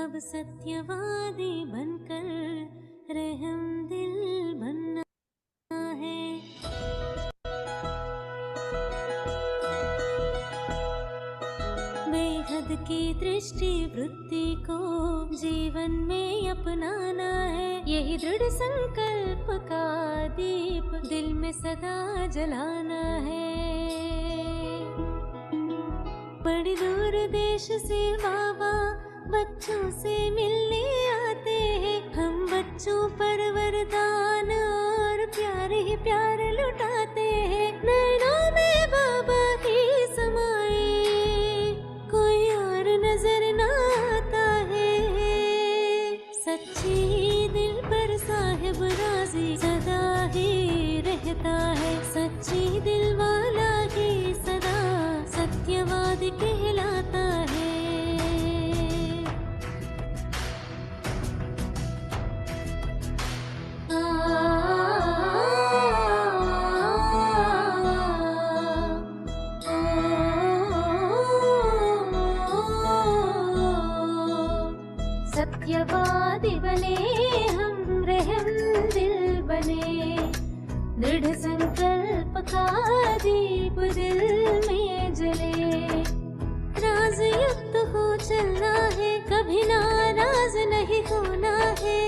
अब सत्यवादी बनकर रहम दिल बनना है। बेहद की दृष्टि वृत्ति को जीवन में अपनाना है। यही दृढ़ संकल्प का दीप दिल में सदा जलाना है। बड़ी दूर देश से बाबा बच्चों से मिलने आते हैं। हम बच्चों पर वरदान और प्यार ही प्यार लुटाते हैं। नैनों में बाबा ही समाए, कोई और नजर ना आता है। सच्ची दिल पर साहिब राजी सदा ही रहता है। सच्ची दिल वाला ही सदा सत्यवादी कहलाता है। सत्यवादी बने हम, रहम दिल बने। दृढ़ संकल्प का दीप दिल में जले। राज युक्त हो चलना है, कभी नाराज नहीं होना है।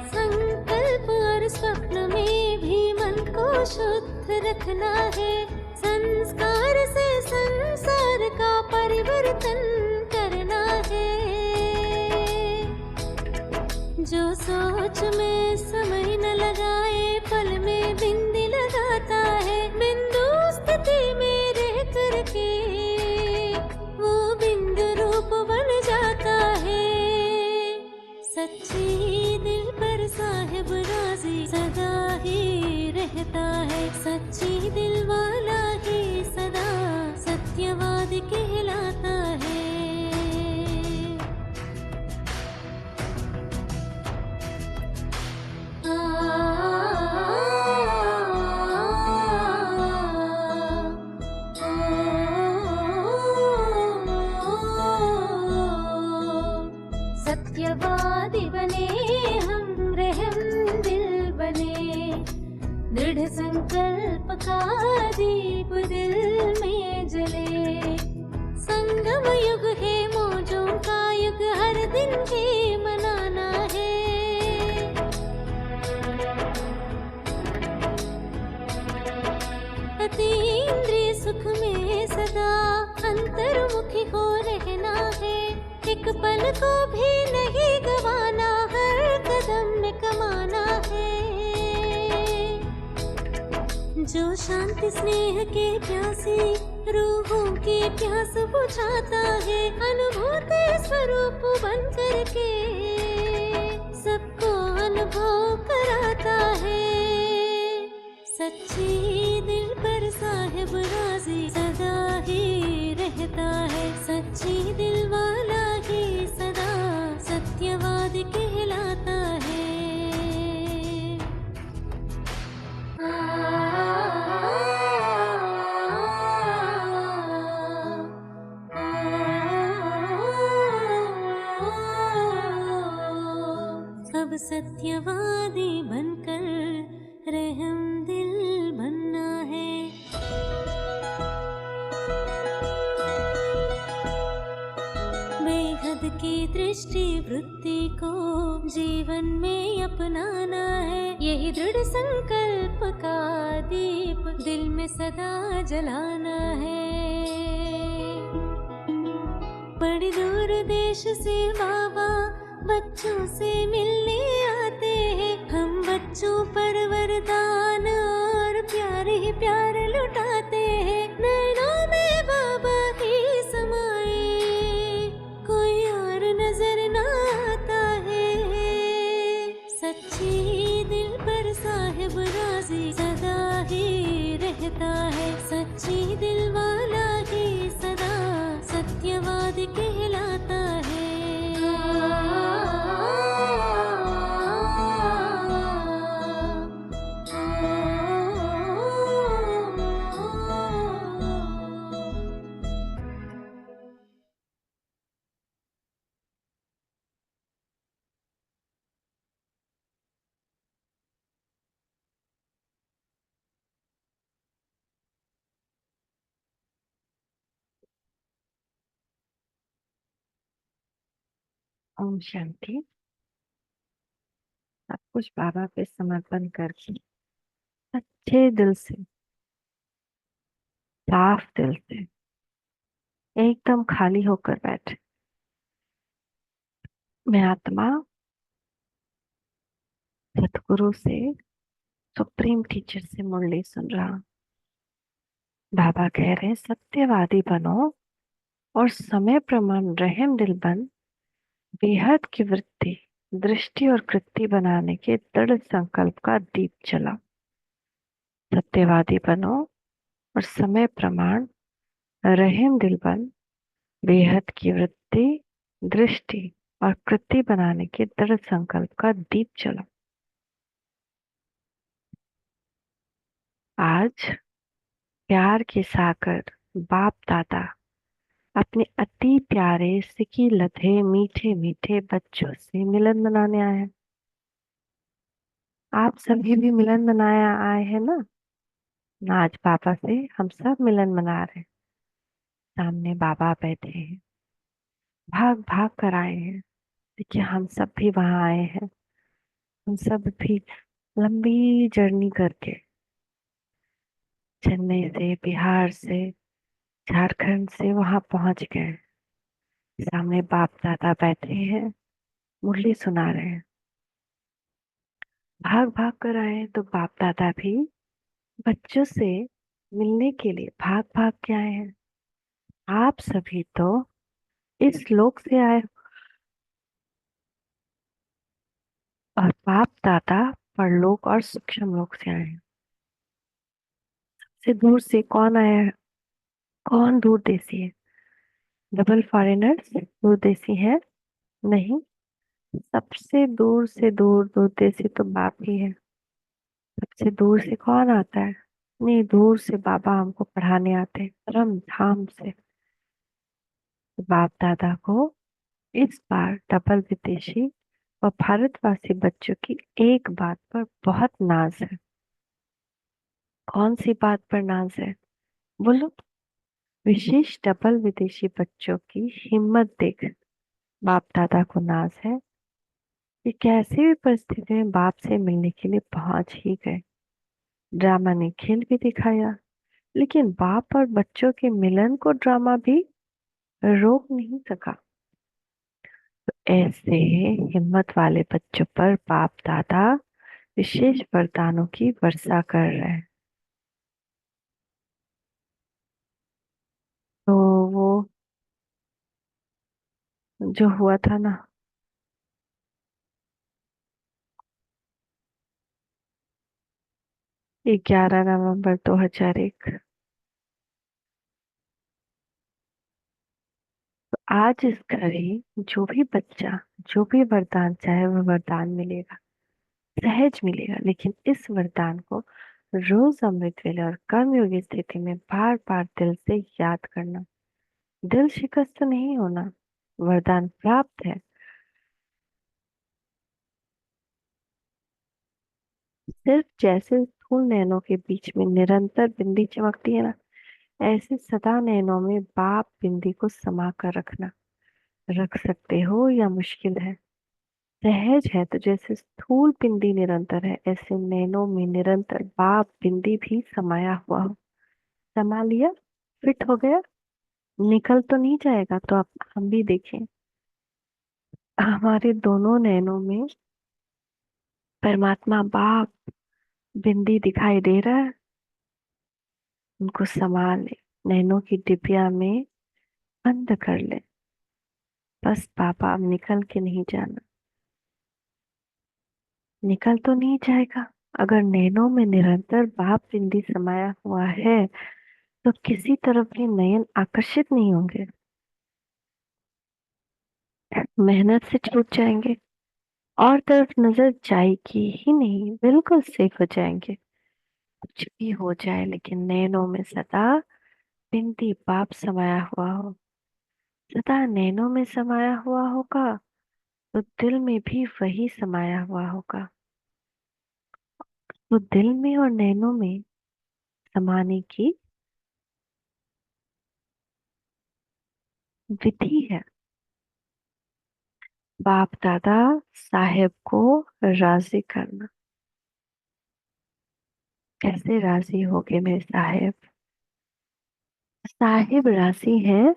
संकल्प और स्वप्न में भी मन को शुद्ध रखना है। संस्कार से संसार का परिवर्तन करना है। जो सोच में समय न लगाए, पल में बिंदी लगाता है। बिंदु स्थिति में रह करके वो बिंदु रूप बन जाता है। सच्ची दिल पर साहिब राजी सदा ही रहता है। सच्ची दिल वाला ही सदा सत्यवादी कहलाता है। सत्यवादी बने हम, रहम दिल बने। दृढ़ संकल्प का दीप दिल में जले। संगम युग है मौजों का युग, हर दिन ही मनाना है। अतीन्द्रिय सुख में सदा अंतर्मुखी हो रहना है। एक पल को भी नहीं गवाना, हर कदम में कमाना है। जो शांति स्नेह के प्यासी रूहों की प्यास बुझाता है। अनुभूति स्वरूप बन करके सबको अनुभव कराता है। सच्ची दिल पर साहिब राजी सदा ही रहता है। सच्ची दिल वाला ही सदा सत्यवादी कहलाता है। अब सत्यवादी बनकर रहम दिल बनना है। बेहद की दृष्टि वृत्ति को जीवन में अपनाना है। यही दृढ़ संकल्प का दीप दिल में सदा जलाना है। बड़ी दूर देश से बाबा बच्चों से मिलने आते हैं। हम बच्चों पर वरदान और प्यार ही प्यार लुटाते हैं। नैनों में बाबा ही समाए, कोई और नजर ना आता है। सच्ची दिल पर साहिब राजी सदा ही रहता है। सच्ची दिल वाला ही सदा सत्यवादी कहलाता है। ओम शांति। सब कुछ बाबा पे समर्पण करके अच्छे दिल से, साफ दिल से, एकदम खाली होकर बैठे। मैं आत्मा सतगुरु से, सुप्रीम टीचर से मुरली सुन रहा हूँ। बाबा कह रहे हैं सत्यवादी बनो और समय प्रमाण रहम दिल बन बेहद की वृत्ति, दृष्टि और कृति बनाने के दृढ़ संकल्प का दीप जला। सत्यवादी बनो और समय प्रमाण रहम दिल बन बेहद की वृत्ति, दृष्टि और कृति बनाने के दृढ़ संकल्प का दीप जला। आज प्यार के सागर बाप दादा अपने अति प्यारे सिकी लधे मीठे मीठे बच्चों से मिलन मनाने आए हैं। आप सभी भी मिलन मनाया आए हैं ना। आज बाबा से हम सब मिलन मना रहे हैं। सामने बाबा बैठे हैं, भाग भाग कर आए हैं। देखिए हम सब भी वहां आए हैं। हम सब भी लंबी जर्नी करके चेन्नई से, बिहार से, झारखंड से वहां पहुंच गए। सामने बाप दादा बैठे हैं, मुरली सुना रहे हैं। भाग भाग कर आए तो बाप दादा भी बच्चों से मिलने के लिए भाग भाग के आए हैं। आप सभी तो इस लोक से आए और बाप दादा परलोक और सूक्ष्म लोक से आए हैं। से दूर से कौन आया है? कौन दूर देसी है? डबल फॉरेनर्स दूर देसी है? नहीं, सबसे दूर से दूर देसी तो बाप ही है। सबसे दूर से कौन आता है? नहीं, दूर से बाबा हमको पढ़ाने आते हैं, परम धाम से। तो बाप दादा को इस बार डबल विदेशी और भारतवासी बच्चों की एक बात पर बहुत नाज है। कौन सी बात पर नाज है? बोलो। विशेष डबल विदेशी बच्चों की हिम्मत देख बाप दादा को नाज है कि कैसी भी परिस्थिति में बाप से मिलने के लिए पहुंच ही गए। ड्रामा ने खेल भी दिखाया, लेकिन बाप और बच्चों के मिलन को ड्रामा भी रोक नहीं सका। तो ऐसे हिम्मत वाले बच्चों पर बाप दादा विशेष वरदानों की वर्षा कर रहे हैं। तो वो जो हुआ था ना, 11 नवंबर 2001, तो आज इस घड़ी जो भी बच्चा जो भी वरदान चाहे वो वरदान मिलेगा, सहज मिलेगा। लेकिन इस वरदान को रोज अमृत वेले और कर्मयोगी स्थिति में बार बार दिल से याद करना। दिल शिकस्त नहीं होना, वरदान प्राप्त है। सिर्फ जैसे स्थूल नैनों के बीच में निरंतर बिंदी चमकती है ना, ऐसे सदा नैनों में बाप बिंदी को समा कर रखना। रख सकते हो या मुश्किल है? सहज है तो जैसे स्थूल बिंदी निरंतर है, ऐसे नैनों में निरंतर बाप बिंदी भी समाया हुआ हो। समा लिया, फिट हो गया, निकल तो नहीं जाएगा। तो आप हम भी देखें, हमारे दोनों नैनों में परमात्मा बाप बिंदी दिखाई दे रहा है। उनको संभाल ले, नैनों की डिबिया में बंद कर ले। बस पापा अब निकल के नहीं जाना। निकल तो नहीं जाएगा। अगर नैनों में निरंतर बाप बिंदी समाया हुआ है तो किसी तरफ भी नयन आकर्षित नहीं होंगे, मेहनत से छूट जाएंगे और तरफ नजर जाएगी ही नहीं, बिल्कुल सेफ हो जाएंगे। कुछ भी हो जाए लेकिन नैनों में सदा बिंदी बाप समाया हुआ हो। सदा नैनों में समाया हुआ होगा तो दिल में भी वही समाया हुआ होगा। तो दिल में और नैनों में समाने की विधि है। बाप दादा साहेब को राजी करना। कैसे राजी होगे मेरे साहेब? साहिब राजी हैं,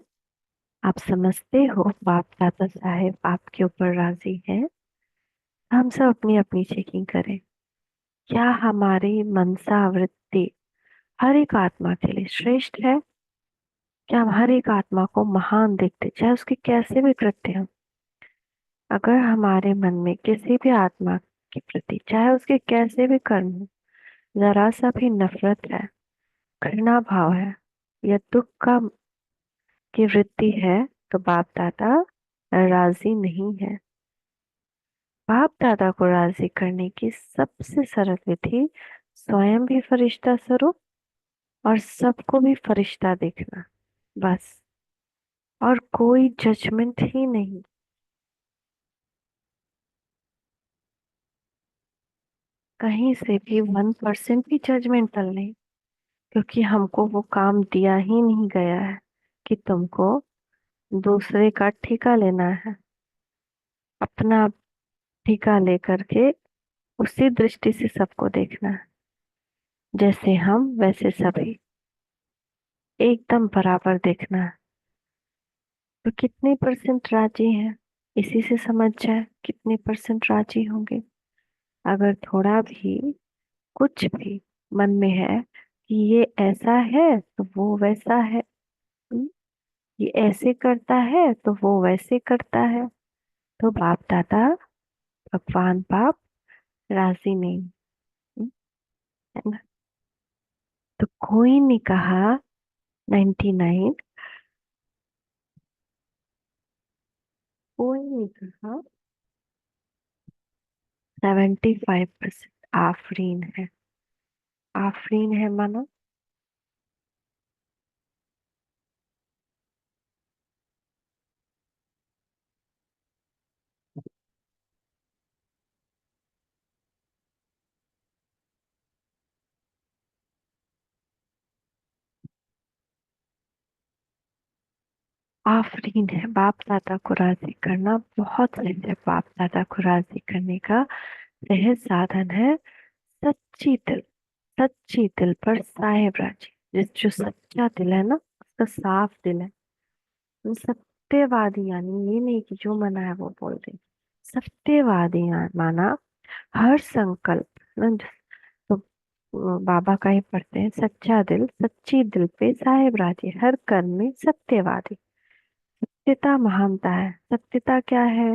आप समझते हो बाप दादा साहेब आपके ऊपर राजी हैं। हम सब अपनी अपनी चेकिंग करें। क्या हमारी मनसा वृत्ति हर एक आत्मा के लिए श्रेष्ठ है? क्या हम हर एक आत्मा को महान देखते, चाहे उसके कैसे भी कृत्य हो? अगर हमारे मन में किसी भी आत्मा के प्रति, चाहे उसके कैसे भी कर्म हो, जरा सा भी नफरत है, घृणा भाव है या दुख का की वृत्ति है, तो बाप दादा राजी नहीं है। बाप दादा को राजी करने की सबसे सरल विधि स्वयं भी फरिश्ता स्वरूप और सबको भी फरिश्ता देखना, बस। और कोई जजमेंट ही नहीं। कहीं से भी 1% भी जजमेंटल नहीं, क्योंकि हमको वो काम दिया ही नहीं गया है कि तुमको दूसरे का ठेका लेना है। अपना ठेका लेकर के उसी दृष्टि से सबको देखना है, जैसे हम वैसे सभी, एकदम बराबर देखना है। तो कितने परसेंट राजी हैं, इसी से समझ जाए कितने परसेंट राजी होंगे। अगर थोड़ा भी कुछ भी मन में है कि ये ऐसा है तो वो वैसा है, हम्म, ये ऐसे करता है तो वो वैसे करता है, तो बाप दादा भगवान बाप राजी नहीं, हम्म, है ना? तो कोई ने कहा 99, कोई ने कहा 75% आफरीन है। आफरीन है माना आफरीन है। बाप दादा को राजी करना बहुत सहज है। बाप दादा को राजी करने का सहज साधन है सच्ची दिल। सच्ची दिल पर साहेब राजी। जिस जो सच्चा दिल है ना, उसका साफ दिल है। हम सत्यवादी यानी ये नहीं कि जो मना है वो बोल दे। सत्यवादी माना हर संकल्प ना, तो बाबा का ही पढ़ते हैं, सच्चा दिल सच्ची दिल पे साहेब राजी, हर कर्म में सत्यवादी। सत्यता महानता है। सत्यता क्या है?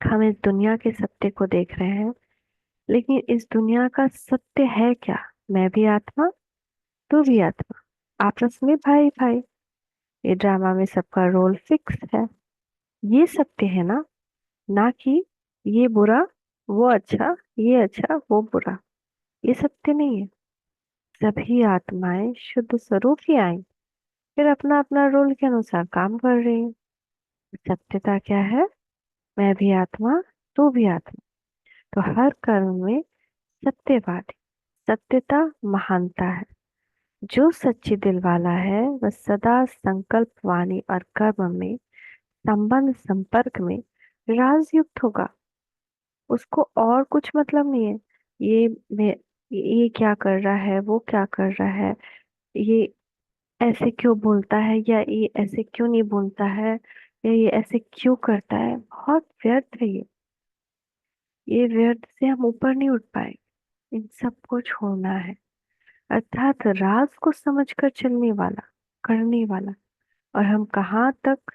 हम इस दुनिया के सत्य को देख रहे हैं, लेकिन इस दुनिया का सत्य है क्या? मैं भी आत्मा, तू भी आत्मा, आपस में भाई भाई। ये ड्रामा में सबका रोल फिक्स है। ये सत्य है ना? ना कि ये बुरा वो अच्छा, ये अच्छा वो बुरा। ये सत्य नहीं है। सभी आत्माएं शुद्ध स्वरूप ही आई, फिर अपना अपना रोल के अनुसार काम कर रही है। सत्यता क्या है? मैं भी आत्मा, तू भी आत्मा, तो हर कर्म में सत्यवादी। सत्यता महानता है। जो सच्ची दिल वाला है वह सदा संकल्प वाणी और कर्म में संबंध संपर्क में राजयुक्त होगा। उसको और कुछ मतलब नहीं है। ये मैं ये क्या कर रहा है, वो क्या कर रहा है, ये ऐसे क्यों बोलता है या ये ऐसे क्यों नहीं बोलता है, या ये ऐसे क्यों करता है। बहुत व्यर्थ है ये व्यर्थ से हम ऊपर नहीं उठ पाए। इन सबको छोड़ना है, अर्थात राज को समझकर चलने वाला, करने वाला। और हम कहाँ तक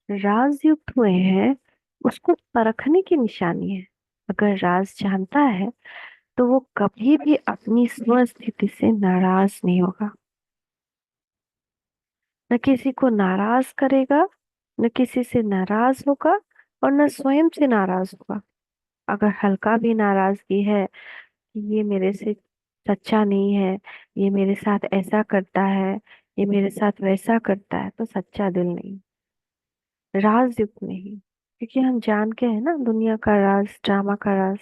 राजयुक्त हुए हैं, उसको परखने की निशानी है। अगर राज जानता है तो वो कभी भी अपनी स्व स्थिति से नाराज नहीं होगा। न किसी को नाराज करेगा, न किसी से नाराज होगा, और न स्वयं से नाराज होगा। अगर हल्का भी नाराजगी है कि ये मेरे से सच्चा नहीं है, ये मेरे साथ ऐसा करता है, ये मेरे साथ वैसा करता है, तो सच्चा दिल नहीं, राजयुक्त नहीं। क्योंकि हम जान के है ना दुनिया का राज, ड्रामा का राज।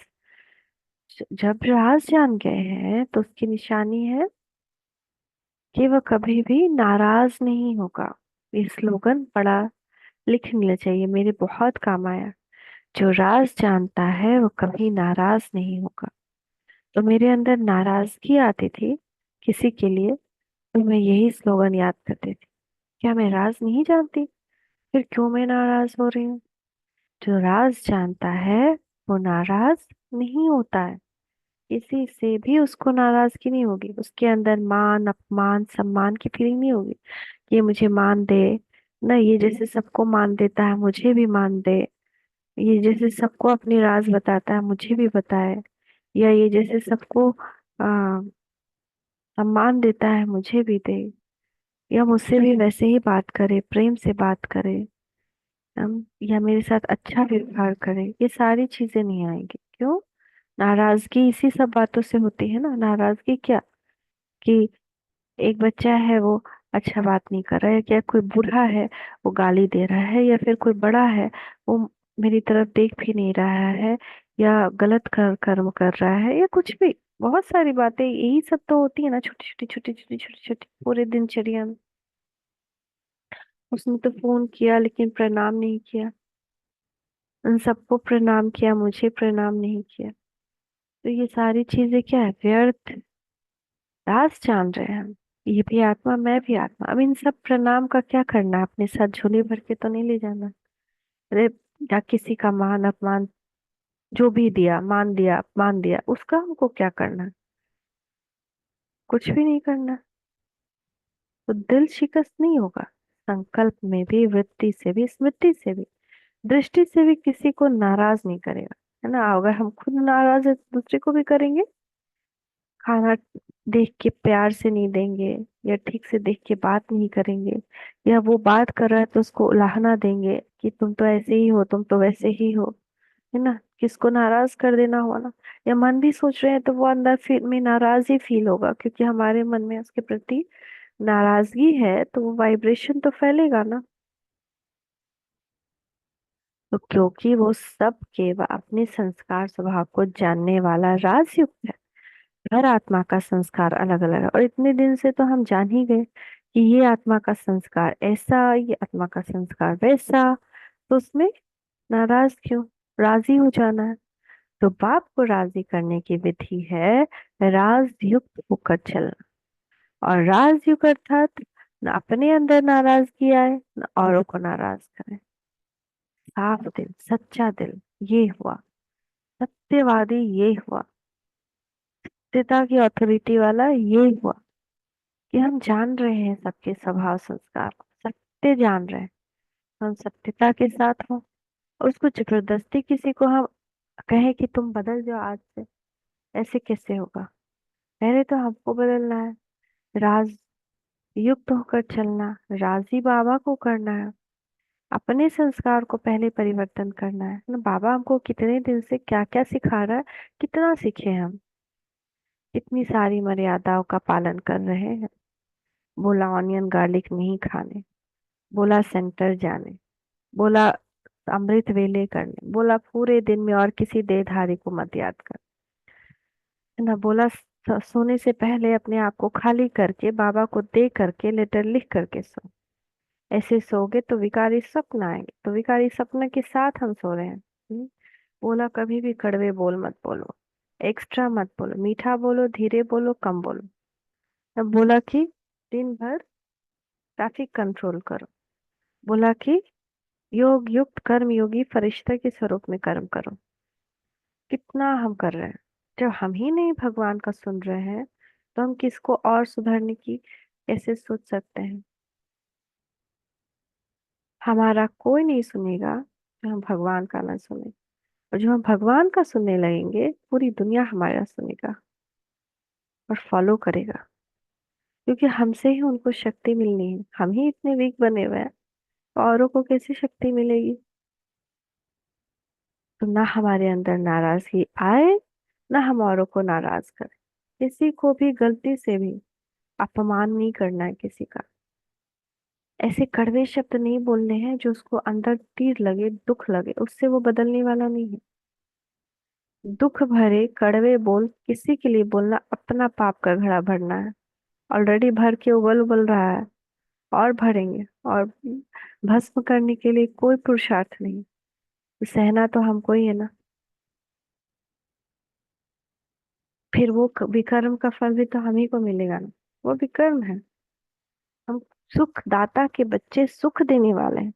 जब राज जान गए हैं तो उसकी निशानी है कि वह कभी भी नाराज नहीं होगा। ये स्लोगन बड़ा लिख लेना चाहिए, मेरे बहुत काम आया। जो राज जानता है वो कभी नाराज नहीं होगा। तो मेरे अंदर नाराजगी आती थी किसी के लिए, तो मैं यही स्लोगन याद करती थी, क्या मैं राज नहीं जानती, फिर क्यों मैं नाराज हो रही हूँ। जो राज जानता है वो नाराज नहीं होता है, किसी से भी उसको नाराजगी नहीं होगी, उसके अंदर मान अपमान सम्मान की फीलिंग नहीं होगी। ये मुझे मान दे ना, ये जैसे सबको मान देता है मुझे भी मान दे, ये जैसे सबको अपनी राज बताता है मुझे भी बताए, या ये जैसे सबको आ, सम्मान देता है मुझे भी दे, या मुझसे भी वैसे ही बात करे, प्रेम से बात करे, या मेरे साथ अच्छा व्यवहार करे। ये सारी चीजें नहीं आएंगी, क्यों? नाराजगी इसी सब बातों से होती है ना। नाराजगी क्या, कि एक बच्चा है वो अच्छा बात नहीं कर रहा है, या कोई बूढ़ा है वो गाली दे रहा है, या फिर कोई बड़ा है वो मेरी तरफ देख भी नहीं रहा है, या गलत कर्म कर रहा है, या कुछ भी। बहुत सारी बातें यही सब तो होती है ना, छोटी छोटी छोटी छोटी छोटी छोटी पूरे दिनचर्या में। उसने तो फोन किया लेकिन प्रणाम नहीं किया, उन सबको प्रणाम किया, मुझे प्रणाम नहीं किया। तो ये सारी चीजें क्या है, व्यर्थ। राज जान रहे हैं हम, ये भी आत्मा मैं भी आत्मा। अब इन सब प्रणाम का क्या करना है, अपने साथ झोली भर के तो नहीं ले जाना। अरे, या किसी का मान अपमान जो भी दिया, मान दिया अपमान दिया, उसका हमको क्या करना है? कुछ भी नहीं करना। तो दिल शिकस्त नहीं होगा, संकल्प में भी, वृत्ति से भी, स्मृति से भी, दृष्टि से भी किसी को नाराज नहीं करेगा, है ना। अगर हम खुद नाराज है तो दूसरे को भी करेंगे। खाना देख के प्यार से नहीं देंगे, या ठीक से देख के बात नहीं करेंगे, या वो बात कर रहा है तो उसको उलाहना देंगे कि तुम तो ऐसे ही हो, तुम तो वैसे ही हो, है ना। किसको नाराज कर देना हुआ ना। या मन भी सोच रहे हैं तो वो अंदर फिर में नाराज ही फील होगा, क्योंकि हमारे मन में उसके प्रति नाराजगी है, तो वो वाइब्रेशन तो फैलेगा ना। तो क्योंकि वो सब के अपने संस्कार स्वभाव को जानने वाला राजयुक्त है। हर आत्मा का संस्कार अलग अलग है, और इतने दिन से तो हम जान ही गए कि ये आत्मा का संस्कार ऐसा, ये आत्मा का संस्कार वैसा। तो उसमें नाराज क्यों, राजी हो जाना है। तो बाप को राजी करने की विधि है राज युक्त होकर चलना। और राज युक्त अर्थात न अपने अंदर नाराजगी आए, न औरों को नाराज करे। साफ दिल, सच्चा दिल, ये हुआ सत्यवादी, ये हुआ पिता की अथॉरिटी वाला, ये हुआ कि हम जान रहे हैं सबके स्वभाव संस्कार को, सत्य जान रहे हैं। हम सत्यता के साथ हो, और उसको जबरदस्ती किसी को हम कहें कि तुम बदल जाओ आज से, ऐसे कैसे होगा। पहले तो हमको बदलना है, राज युक्त होकर चलना, राजी बाबा को करना है। अपने संस्कार को पहले परिवर्तन करना है ना। बाबा हमको कितने दिन से क्या क्या सिखा रहा है, कितना सीखे हम, कितनी सारी मर्यादाओं का पालन कर रहे हैं। बोला ऑनियन गार्लिक नहीं खाने, बोला सेंटर जाने, बोला अमृत वेले करने, बोला पूरे दिन में और किसी देहधारी को मत याद कर, है ना। बोला सोने से पहले अपने आप को खाली करके बाबा को दे करके लेटर लिख करके सो। ऐसे सोओगे तो विकारी स्वप्न आएंगे, तो विकारी स्वप्न के साथ हम सो रहे हैं। बोला कभी भी कड़वे बोल मत बोलो, एक्स्ट्रा मत बोलो, मीठा बोलो, धीरे बोलो, कम बोलो। अब बोला कि दिन भर ट्रैफिक कंट्रोल करो। बोला कि योग युक्त कर्म योगी फरिश्ते के स्वरूप में कर्म करो। कितना हम कर रहे हैं। जब हम ही नहीं भगवान का सुन रहे हैं, तो हम किसको और सुधरने की कैसे सोच सकते हैं। हमारा कोई नहीं सुनेगा जो हम भगवान का ना सुने, और जो हम भगवान का सुनने लगेंगे पूरी दुनिया हमारा सुनेगा और फॉलो करेगा। क्योंकि हमसे ही उनको शक्ति मिलनी है, हम ही इतने वीक बने हुए हैं, तो औरों को कैसे शक्ति मिलेगी। तो ना हमारे अंदर नाराजगी आए, ना हम औरों को नाराज करें। किसी को भी गलती से भी अपमान नहीं करना है किसी का। ऐसे कड़वे शब्द नहीं बोलने हैं जो उसको अंदर तीर लगे, दुख लगे, उससे वो बदलने वाला नहीं है। दुख भरे कड़वे बोल किसी के लिए बोलना अपना पाप का घड़ा भरना है। ऑलरेडी भर के उबल उबल रहा है, और भरेंगे, और भस्म करने के लिए कोई पुरुषार्थ नहीं, तो सहना तो हमको ही है ना। फिर वो विकर्म का फल भी तो हम ही को मिलेगा ना, वो विकर्म है। हम सुख दाता के बच्चे, सुख देने वाले हैं।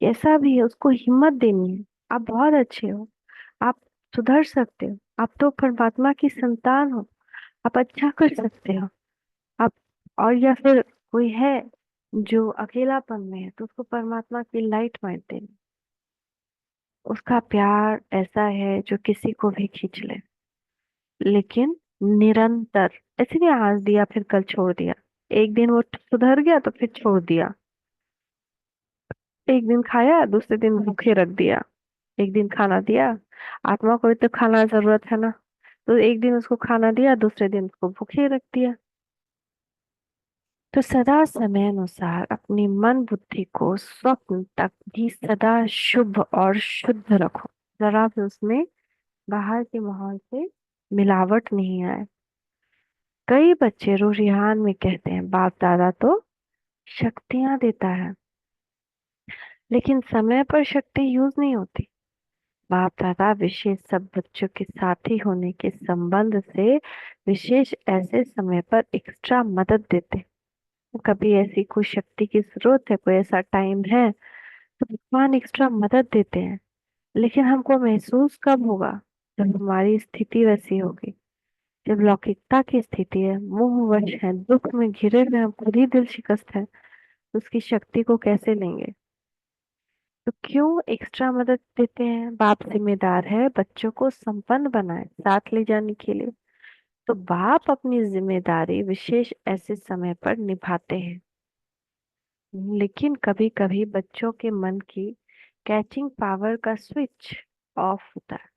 कैसा भी है उसको हिम्मत देनी है। आप बहुत अच्छे हो, आप सुधर सकते हो, आप तो परमात्मा की संतान हो, आप अच्छा कर सकते हो। आप, और या फिर कोई है जो अकेलापन में है, तो उसको परमात्मा की लाइट माइट देनी। उसका प्यार ऐसा है जो किसी को भी खींच ले, लेकिन निरंतर। ऐसे नहीं आज दिया फिर कल छोड़ दिया, एक दिन वो सुधर गया तो फिर छोड़ दिया, एक दिन खाया दूसरे दिन भूखे रख दिया, एक दिन खाना दिया, आत्मा को भी तो खाना जरूरत है ना, तो एक दिन उसको खाना दिया दूसरे दिन उसको भूखे रख दिया। तो सदा समय अनुसार अपनी मन बुद्धि को स्वप्न तक भी सदा शुभ और शुद्ध रखो। जरा भी उसमें बाहर के माहौल से मिलावट नहीं आए। कई बच्चे रुझान में कहते हैं बाप दादा तो शक्तियां देता है, लेकिन समय पर शक्ति यूज नहीं होती। बाप दादा विशेष सब बच्चों के साथी होने के संबंध से विशेष ऐसे समय पर एक्स्ट्रा मदद देते हैं। कभी ऐसी कोई शक्ति की जरूरत है, कोई ऐसा टाइम है, तो भगवान एक्स्ट्रा मदद देते हैं। लेकिन हमको महसूस कब होगा? जब हमारी स्थिति वैसी होगी, जब लौकिकता की स्थिति है, मोहवश है, दुख में घिरे हुए हम, खुद ही दिल शिकस्त है, तो उसकी शक्ति को कैसे लेंगे? तो क्यों एक्स्ट्रा मदद देते हैं? बाप जिम्मेदार है बच्चों को संपन्न बनाए साथ ले जाने के लिए। तो बाप अपनी जिम्मेदारी विशेष ऐसे समय पर निभाते हैं। लेकिन कभी कभी बच्चों के मन की कैचिंग पावर का स्विच ऑफ होता है।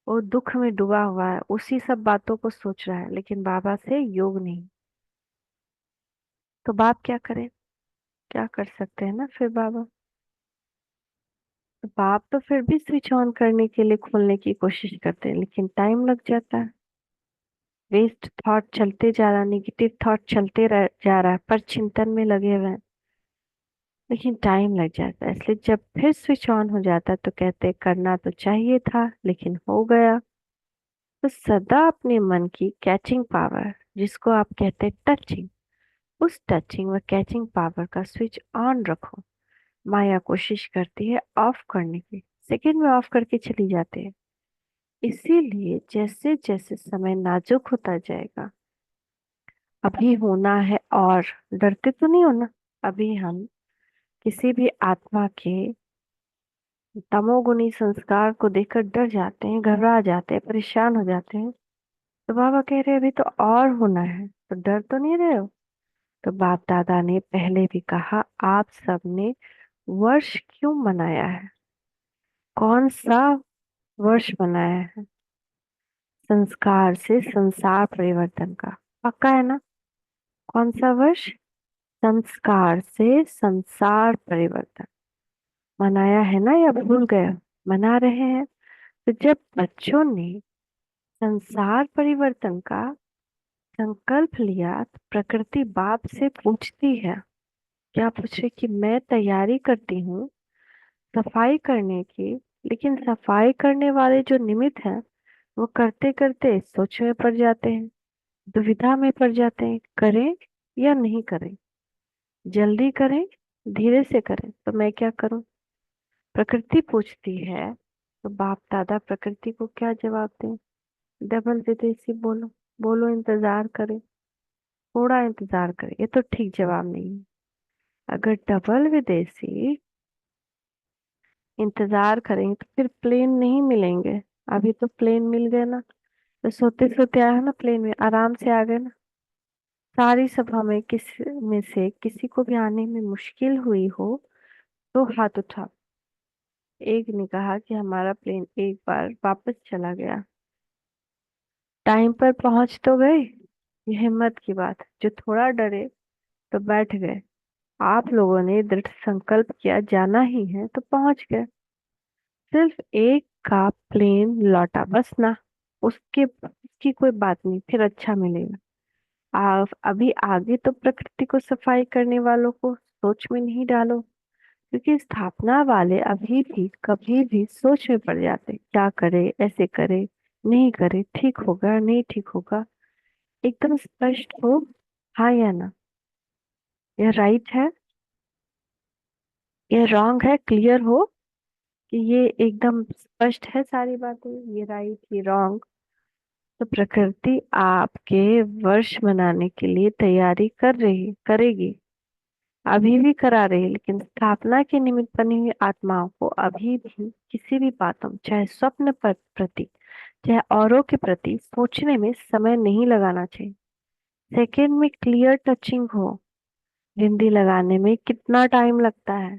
वो दुख में डूबा हुआ है, उसी सब बातों को सोच रहा है, लेकिन बाबा से योग नहीं। तो बाप क्या करे? क्या कर सकते हैं ना फिर बाबा? तो बाप तो फिर भी स्विच ऑन करने के लिए खोलने की कोशिश करते हैं, लेकिन टाइम लग जाता है। वेस्ट थॉट चलते जा रहा, निगेटिव थॉट चलते जा रहा है, पर चिंतन में लगे हुए हैं, लेकिन टाइम लग जाता है। इसलिए जब फिर स्विच ऑन हो जाता है तो कहते हैं करना तो चाहिए था लेकिन हो गया। तो सदा अपने मन की कैचिंग पावर, जिसको आप कहते हैं टचिंग, उस टचिंग व कैचिंग पावर का स्विच ऑन रखो। माया कोशिश करती है ऑफ करने की, सेकंड में ऑफ करके चली जाती है। इसीलिए जैसे जैसे समय नाजुक होता जाएगा, अभी होना है, और डरते तो नहीं हो ना? अभी हम किसी भी आत्मा के तमोगुणी संस्कार को देखकर डर जाते हैं, घबरा जाते हैं, परेशान हो जाते हैं। तो बाबा कह रहे हैं अभी तो और होना है, तो डर तो नहीं रहे हो? तो बाप दादा ने पहले भी कहा, आप सबने वर्ष क्यों मनाया है? कौन सा वर्ष मनाया है? संस्कार से संसार परिवर्तन का। पक्का है ना? कौन सा वर्ष? संस्कार से संसार परिवर्तन मनाया है ना, या भूल गए? मना रहे हैं। तो जब बच्चों ने संसार परिवर्तन का संकल्प लिया, तो प्रकृति बाप से पूछती है, क्या पूछे? कि मैं तैयारी करती हूँ सफाई करने की, लेकिन सफाई करने वाले जो निमित्त हैं वो करते करते सोच में पड़ जाते हैं, दुविधा में पड़ जाते हैं, करें या नहीं करें, जल्दी करें धीरे से करें, तो मैं क्या करूं? प्रकृति पूछती है। तो बाप दादा प्रकृति को क्या जवाब दें? डबल विदेशी बोलो, बोलो इंतजार करें, थोड़ा इंतजार करें। ये तो ठीक जवाब नहीं है। अगर डबल विदेशी इंतजार करेंगे तो फिर प्लेन नहीं मिलेंगे। अभी तो प्लेन मिल गए ना, तो सोते सोते आए ना, प्लेन में आराम से आ गए ना। सारी सभा में किसी में से किसी को भी आने में मुश्किल हुई हो तो हाथ उठा। एक ने कहा कि हमारा प्लेन एक बार वापस चला गया। टाइम पर पहुंच तो गए, ये हिम्मत की बात। जो थोड़ा डरे तो बैठ गए। आप लोगों ने दृढ़ संकल्प किया जाना ही है तो पहुंच गए। सिर्फ एक का प्लेन लौटा बस ना, उसके उसकी कोई बात नहीं, फिर अच्छा मिलेगा। आप अभी आगे तो प्रकृति को सफाई करने वालों को सोच में नहीं डालो। क्योंकि स्थापना वाले अभी भी कभी भी सोच में पड़ जाते हैं, क्या करे, ऐसे करे, नहीं करे, ठीक होगा नहीं ठीक होगा। एकदम स्पष्ट हो, हाँ या ना, यह राइट है, यह रॉन्ग है, क्लियर हो कि ये एकदम स्पष्ट है सारी बातें, ये राइट ये रॉन्ग। तो प्रकृति आपके वर्ष मनाने के लिए तैयारी कर रही करेगी, अभी भी करा रही है, लेकिन स्थापना के निमित्त बनी हुई आत्माओं को अभी भी किसी भी बातों में, चाहे स्वप्न पर प्रति, चाहे औरों के प्रति सोचने में समय नहीं लगाना चाहिए। सेकंड में क्लियर टचिंग हो, बिंदी लगाने में कितना टाइम लगता है,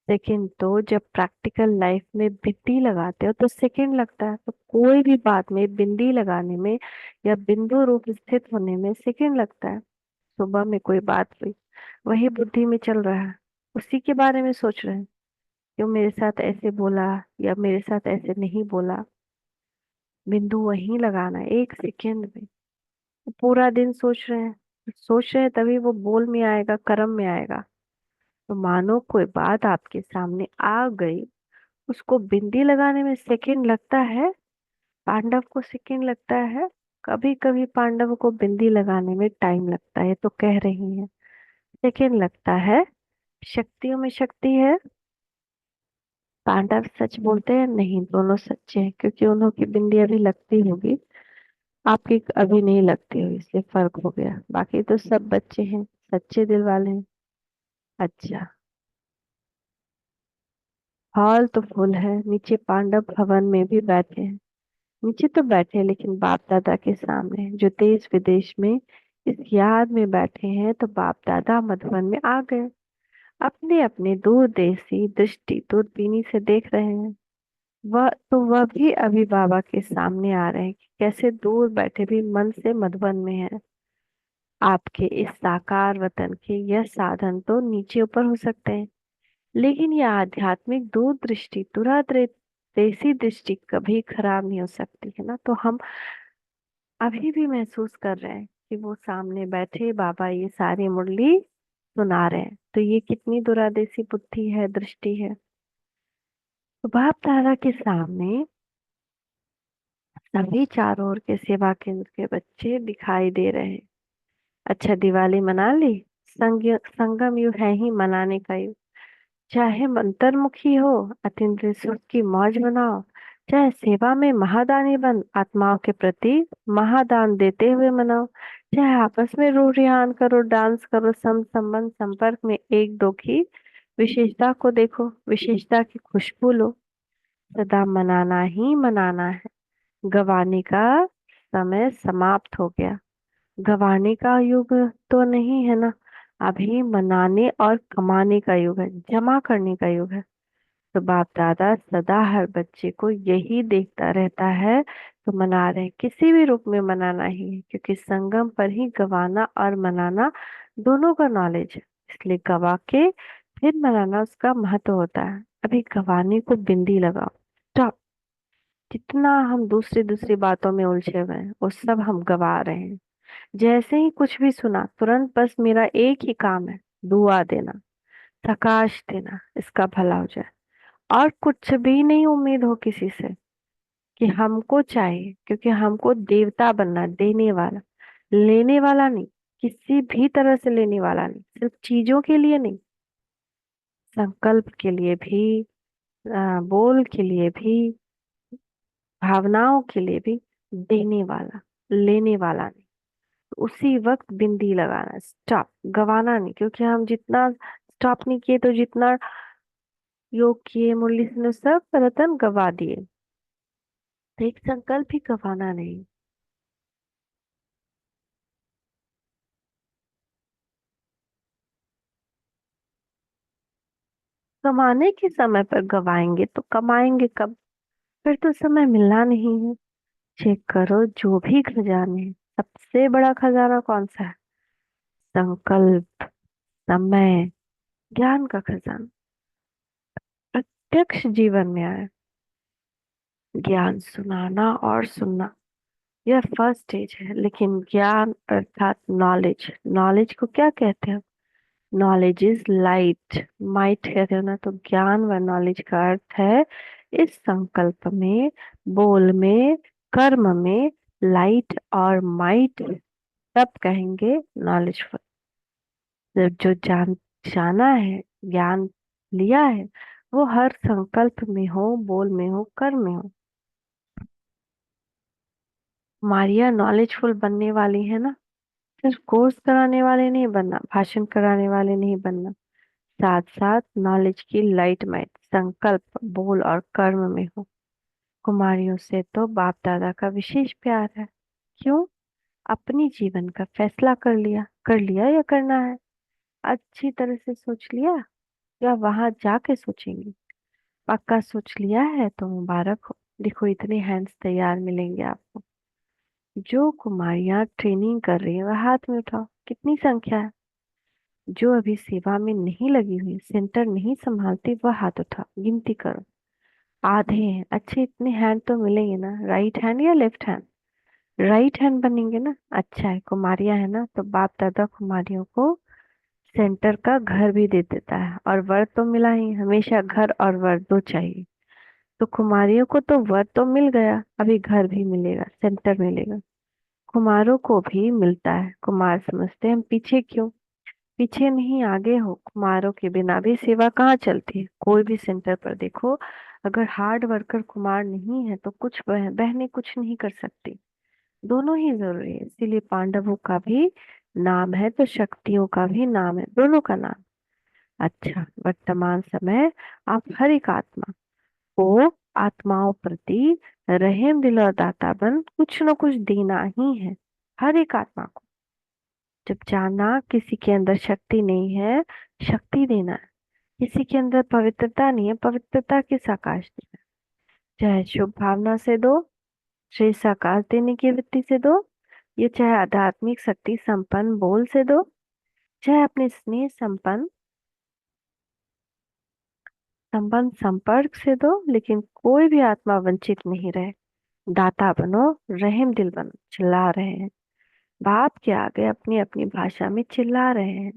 सेकंड तो जब प्रैक्टिकल लाइफ में बिंदी लगाते हो तो सेकंड लगता है, तो कोई भी बात में बिंदी लगाने में या बिंदु रूप स्थित होने में सेकंड लगता है। सुबह में कोई बात हुई, वही बुद्धि में चल रहा है, उसी के बारे में सोच रहे हैं, क्यों मेरे साथ ऐसे बोला या मेरे साथ ऐसे नहीं बोला। बिंदु वहीं लगाना है, एक सेकेंड में। पूरा दिन सोच रहे हैं, सोच रहे हैं तभी वो बोल में आएगा, कर्म में आएगा। तो मानो कोई बात आपके सामने आ गई, उसको बिंदी लगाने में सेकंड लगता है, पांडव को सेकंड लगता है। कभी कभी पांडव को बिंदी लगाने में टाइम लगता है, तो कह रही हैं सेकंड लगता है। शक्तियों में शक्ति है। पांडव सच बोलते हैं नहीं, दोनों सच्चे हैं, क्योंकि उन्हों की बिंदी अभी लगती होगी, आपकी अभी नहीं लगती होगी, इसलिए फर्क हो गया। बाकी तो सब बच्चे हैं, सच्चे दिल वाले हैं। अच्छा, हॉल तो फुल है, नीचे पांडव भवन में भी बैठे हैं। नीचे तो बैठे, लेकिन बाप दादा के सामने, जो देश विदेश में इस याद में बैठे हैं, तो बाप दादा मधुबन में आ गए, अपने अपने दूरदेशी दृष्टि दूरबीनी से देख रहे हैं। वह भी अभी बाबा के सामने आ रहे हैं कि कैसे दूर बैठे भी मन से मधुबन में है। आपके इस साकार वतन के यह साधन तो नीचे ऊपर हो सकते हैं, लेकिन यह आध्यात्मिक दूरदृष्टि देसी दृष्टि कभी खराब नहीं हो सकती है ना। तो हम अभी भी महसूस कर रहे हैं कि वो सामने बैठे बाबा ये सारी मुरली सुना रहे हैं, तो ये कितनी दूरादेशी बुद्धि है, दृष्टि है। तो बाप दादा के सामने सभी चारों ओर के सेवा केंद्र के बच्चे दिखाई दे रहे हैं। अच्छा, दिवाली मना ली, संगम युग है ही मनाने का युग। चाहे अंतर्मुखी हो, अतीन्द्रिय सुख की मौज मनाओ, चाहे सेवा में महादानी बन आत्माओं के प्रति महादान देते हुए मनाओ, चाहे आपस में रूह रिहान करो, डांस करो, सम संबंध संपर्क में एक दो की विशेषता को देखो, विशेषता की खुशबू लो। सदा मनाना ही मनाना है, गवाने का समय समाप्त हो गया। गंवाने का युग तो नहीं है ना, अभी मनाने और कमाने का युग है, जमा करने का युग है। तो बाप दादा सदा हर बच्चे को यही देखता रहता है, तो मना रहे हैं, किसी भी रूप में मनाना ही है, क्योंकि संगम पर ही गंवाना और मनाना दोनों का नॉलेज है। इसलिए गवा के फिर मनाना उसका महत्व होता है। अभी गंवाने को बिंदी लगाओ, स्टॉप। जितना हम दूसरी दूसरी बातों में उलझे हुए हैं वो सब हम गवा रहे हैं। जैसे ही कुछ भी सुना, तुरंत बस मेरा एक ही काम है, दुआ देना, प्रकाश देना, इसका भला हो जाए। और कुछ भी नहीं उम्मीद हो किसी से कि हमको चाहिए, क्योंकि हमको देवता बनना, देने वाला, लेने वाला नहीं, किसी भी तरह से लेने वाला नहीं, सिर्फ चीजों के लिए नहीं, संकल्प के लिए भी, बोल के लिए भी, भावनाओं के लिए भी, देने वाला, लेने वाला नहीं। तो उसी वक्त बिंदी लगाना, स्टॉप, गवाना नहीं, क्योंकि हम जितना स्टॉप नहीं किए, तो जितना योग किए, मुरली से सब रतन गवा दिए। तो एक संकल्प भी गवाना नहीं। कमाने के समय पर गवाएंगे तो कमाएंगे कब? फिर तो समय मिलना नहीं है। चेक करो, जो भी खजाने हैं, सबसे बड़ा खजाना कौन सा है? संकल्प, समय, ज्ञान का खजाना। प्रत्यक्ष जीवन में आए, ज्ञान सुनाना और सुनना, यह फर्स्ट स्टेज है। लेकिन ज्ञान अर्थात नॉलेज, नॉलेज को क्या कहते हैं? नॉलेज इज लाइट, माइट कहते हो ना, तो ज्ञान व नॉलेज का अर्थ है इस संकल्प में, बोल में, कर्म में लाइट और माइट सब कहेंगे नॉलेजफुल। जो जाना है, ज्ञान लिया है, वो हर संकल्प में हो, बोल में हो, कर्म में हो। मारिया नॉलेजफुल बनने वाली है ना, सिर्फ कोर्स कराने वाले नहीं बनना, भाषण कराने वाले नहीं बनना, साथ साथ नॉलेज की लाइट माइट संकल्प, बोल और कर्म में हो। कुमारियों से तो बाप दादा का विशेष प्यार है। क्यों? अपनी जीवन का फैसला कर लिया या करना है, अच्छी तरह से सोच लिया या वहां जाके सोचेंगे? पक्का सोच लिया है तो मुबारक हो। देखो इतने हैंड्स तैयार मिलेंगे आपको। जो कुमारियां ट्रेनिंग कर रही है वह हाथ में उठाओ, कितनी संख्या है? जो अभी सेवा में नहीं लगी हुई, सेंटर नहीं संभालती, वह हाथ उठाओ, गिनती करो। आधे हैं, अच्छे इतने हैंड तो मिलेंगे ना, राइट हैंड या लेफ्ट हैंड? राइट हैंड बनेंगे ना, अच्छा है। कुमारियां है ना, तो बाप दादा कुमारियों को सेंटर का घर भी दे देता है, और वर तो मिला ही, हमेशा घर और वर दो चाहिए। तो कुमारियों को तो वर तो मिल गया, अभी घर भी मिलेगा, सेंटर मिलेगा। कुमारों को भी मिलता है। कुमार समझते हैं हम पीछे क्यों? पीछे नहीं, आगे हो। कुमारों के बिना भी सेवा कहाँ चलती है? कोई भी सेंटर पर देखो, अगर हार्ड वर्कर कुमार नहीं है तो कुछ बहनें कुछ नहीं कर सकती। दोनों ही जरूरी है, इसीलिए पांडवों का भी नाम है तो शक्तियों का भी नाम है, दोनों का नाम। अच्छा, वर्तमान समय आप हर एक आत्मा को, आत्माओं प्रति रहम दिल और दाता बन कुछ न कुछ देना ही है, हर एक आत्मा को। जब जाना किसी के अंदर शक्ति नहीं है, शक्ति देना है। किसी के अंदर पवित्रता नहीं है, पवित्रता की साकाश देना है। चाहे शुभ भावना से दो, श्रेय साकाश देने की वृत्ति से दो, ये चाहे आध्यात्मिक शक्ति संपन्न बोल से दो, चाहे अपने स्नेह संपन्न संबंध संपर्क से दो, लेकिन कोई भी आत्मा वंचित नहीं रहे। दाता बनो, रहम दिल बनो। चिल्ला रहे हैं बाप के आगे, अपनी अपनी भाषा में चिल्ला रहे हैं,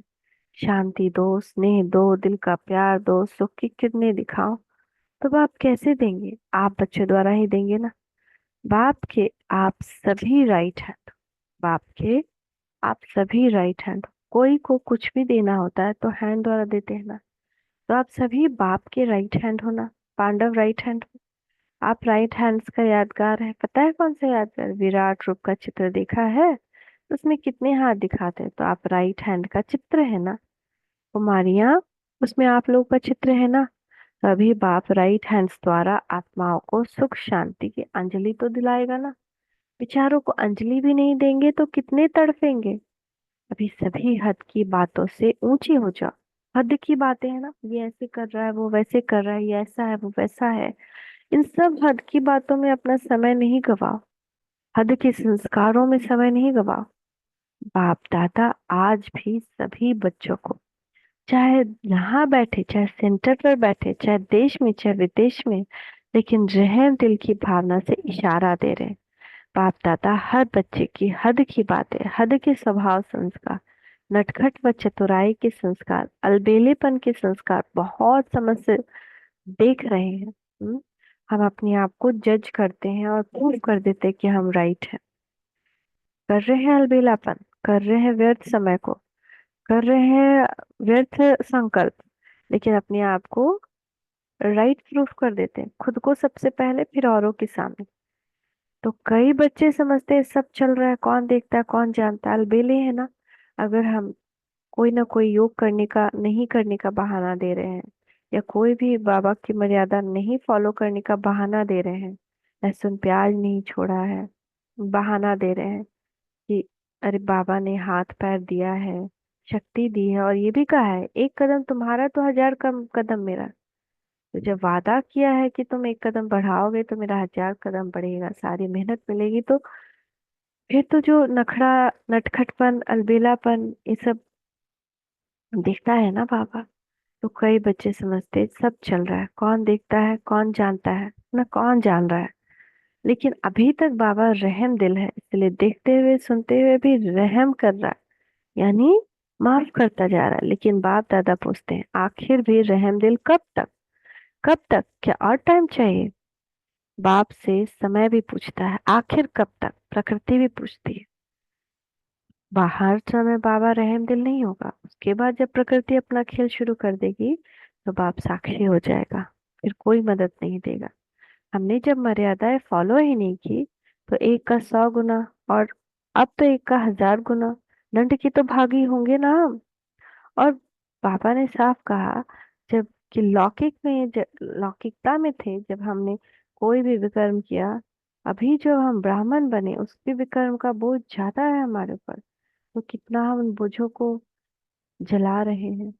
शांति दो, स्नेह दो, दिल का प्यार दो, सुख की किरणें दिखाओ। तो बाप कैसे देंगे? आप बच्चे द्वारा ही देंगे ना। बाप के आप सभी राइट हैंड, बाप के आप सभी राइट हैंड। कोई को कुछ भी देना होता है तो हैंड द्वारा देते हैं ना। तो आप सभी बाप के राइट हैंड हो ना, पांडव राइट हैंड हो। आप राइट हैंड्स का यादगार है, पता है कौन सा यादगार? विराट रूप का चित्र देखा है? उसमें कितने हाथ दिखाते हैं, तो आप राइट हैंड का चित्र है ना। कुमारियां, उसमें आप लोग का चित्र है ना। तभी बाप राइट हैंड्स द्वारा आत्माओं को सुख शांति की अंजलि तो दिलाएगा ना। विचारों को अंजलि भी नहीं देंगे तो कितने तड़पेंगे। अभी सभी हद की बातों से ऊंची हो जाओ। हद की बातें है ना, ये ऐसे कर रहा है, वो वैसे कर रहा है, ये ऐसा है, वो वैसा है। इन सब हद की बातों में अपना समय नहीं गवाओ। हद के संस्कारों में समय नहीं गवाओ। बाप दादा आज भी सभी बच्चों को, चाहे यहाँ बैठे, चाहे सेंटर पर बैठे, चाहे देश में चाहे विदेश में, लेकिन रहम दिल की भावना से इशारा दे रहे हैं। बाप दादा हर बच्चे की हद की बातें, हद के स्वभाव संस्कार, नटखट व चतुराई के संस्कार, अलबेलेपन के संस्कार बहुत समझ से देख रहे हैं। हम अपने आप को जज करते हैं और प्रूव कर देते हैं कि हम राइट हैं। कर रहे हैं अलबेलापन, कर रहे हैं व्यर्थ समय को, कर रहे हैं व्यर्थ संकल्प, लेकिन अपने आप को राइट प्रूफ कर देते हैं, खुद को सबसे पहले फिर औरों के सामने। तो कई बच्चे समझते हैं सब चल रहा है, कौन देखता है, कौन जानता है, अलबेले है ना। अगर हम कोई ना कोई योग करने का नहीं करने का बहाना दे रहे हैं, या कोई भी बाबा की मर्यादा नहीं फॉलो करने का बहाना दे रहे हैं, लहसुन प्याज नहीं छोड़ा है, बहाना दे रहे हैं कि अरे बाबा ने हाथ पैर दिया है, शक्ति दी है, और ये भी कहा है एक कदम तुम्हारा तो हजार कम कदम मेरा। तो जब वादा किया है कि तुम एक कदम बढ़ाओगे तो मेरा हजार कदम बढ़ेगा, सारी मेहनत मिलेगी, तो फिर तो जो नखड़ा, नटखटपन, अलबेलापन, ये सब दिखता है ना बाबा। तो कई बच्चे समझते हैं सब चल रहा है, कौन देखता है, कौन जानता है ना, कौन जान रहा है। लेकिन अभी तक बाबा रहम दिल है, इसलिए देखते हुए सुनते हुए भी रहम कर रहा है। यानी माफ करता जा रहा है, लेकिन बाप दादा पूछते हैं आखिर भी रहम दिल कब तक? कब तक? क्या और टाइम चाहिए? बाप से समय भी पूछता है आखिर कब तक? प्रकृति भी पूछती है। बाहर समय बाबा रहम दिल नहीं होगा, उसके बाद जब प्रकृति अपना खेल शुरू कर देगी तो बाप साक्षी हो जाएगा, फिर कोई मदद नहीं देगा। हमने जब मर्यादाएं फॉलो ही नहीं की तो एक का 100 गुना, और अब तो एक का 1000 गुना दंड की तो भागी होंगे ना हम। और पापा ने साफ कहा, जब कि लौकिकता में थे, जब हमने कोई भी विकर्म किया, अभी जो हम ब्राह्मण बने उसके विकर्म का बोझ ज्यादा है हमारे ऊपर। तो कितना हम उन बोझों को जला रहे हैं?